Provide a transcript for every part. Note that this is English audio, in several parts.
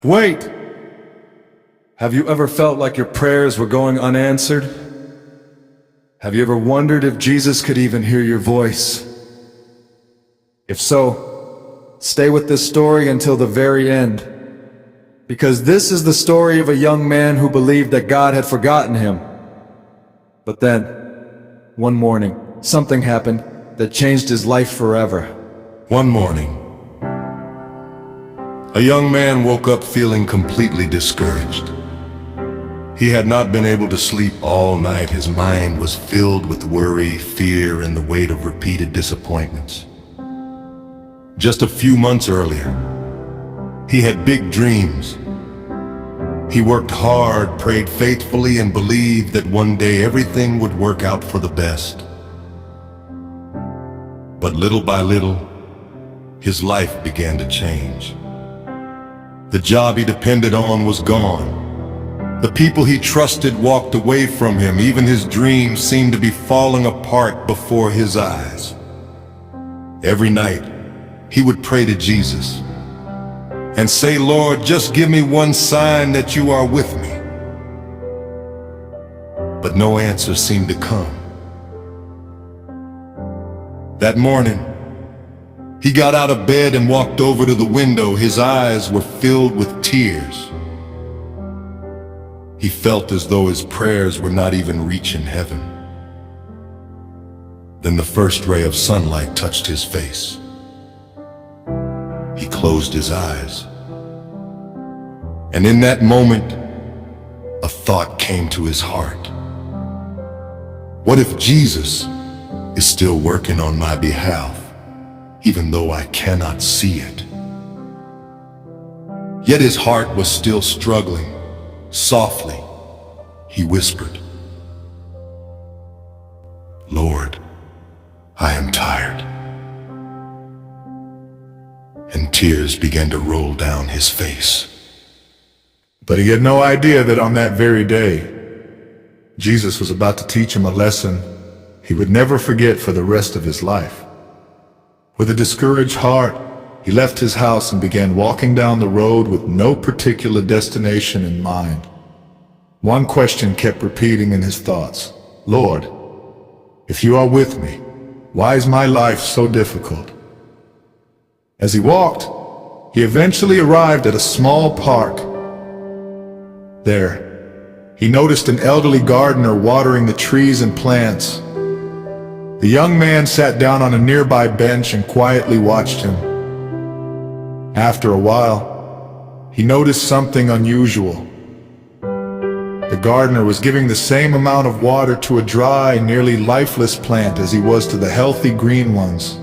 Wait! Have you ever felt like your prayers were going unanswered? Have you ever wondered if Jesus could even hear your voice? If so, stay with this story until the very end, because this is the story of a young man who believed that God had forgotten him. But then, one morning, something happened that changed his life forever. One morning, a young man woke up feeling completely discouraged. He had not been able to sleep all night. His mind was filled with worry, fear, and the weight of repeated disappointments. Just a few months earlier, he had big dreams. He worked hard, prayed faithfully, and believed that one day everything would work out for the best. But little by little, his life began to change. The job he depended on was gone. The people he trusted walked away from him. Even his dreams seemed to be falling apart before his eyes. Every night, he would pray to Jesus and say, "Lord, just give me one sign that you are with me." But no answer seemed to come. That morning, he got out of bed and walked over to the window. His eyes were filled with tears. He felt as though his prayers were not even reaching heaven. Then the first ray of sunlight touched his face. He closed his eyes. And in that moment, a thought came to his heart. What if Jesus is still working on my behalf, even though I cannot see it? Yet his heart was still struggling. Softly, he whispered, "Lord, I am tired." And tears began to roll down his face. But he had no idea that on that very day, Jesus was about to teach him a lesson he would never forget for the rest of his life. With a discouraged heart, he left his house and began walking down the road with no particular destination in mind. One question kept repeating in his thoughts: "Lord, if you are with me, why is my life so difficult?" As he walked, he eventually arrived at a small park. There, he noticed an elderly gardener watering the trees and plants. The young man sat down on a nearby bench and quietly watched him. After a while, he noticed something unusual. The gardener was giving the same amount of water to a dry, nearly lifeless plant as he was to the healthy green ones.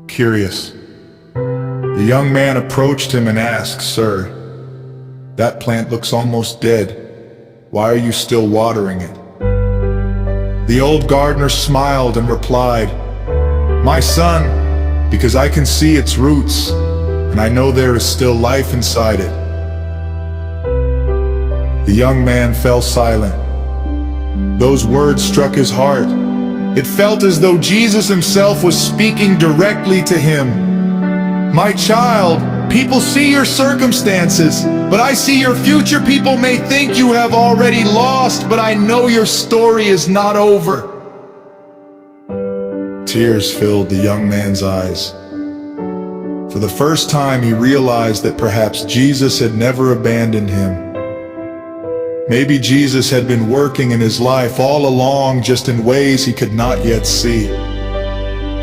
Curious, the young man approached him and asked, "Sir, that plant looks almost dead. Why are you still watering it?" The old gardener smiled and replied, "My son, because I can see its roots, and I know there is still life inside it." The young man fell silent. Those words struck his heart. It felt as though Jesus himself was speaking directly to him. "My child, people see your circumstances, but I see your future. People may think you have already lost, but I know your story is not over." Tears filled the young man's eyes. For the first time, he realized that perhaps Jesus had never abandoned him. Maybe Jesus had been working in his life all along, just in ways he could not yet see.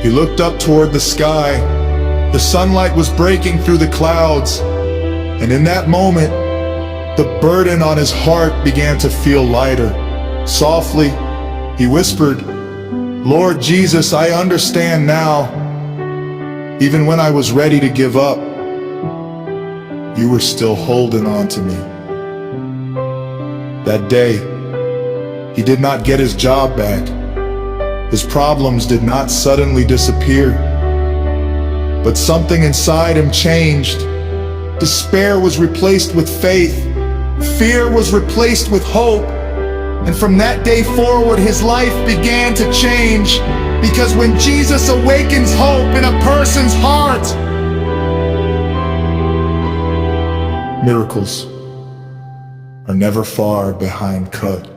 He looked up toward the sky. The sunlight was breaking through the clouds, and in that moment, the burden on his heart began to feel lighter. Softly, he whispered, "Lord Jesus, I understand now. Even when I was ready to give up, you were still holding on to me." That day, he did not get his job back. His problems did not suddenly disappear. But something inside him changed. Despair was replaced with faith. Fear was replaced with hope. And from that day forward, his life began to change. Because when Jesus awakens hope in a person's heart, Miracles are never far behind cut.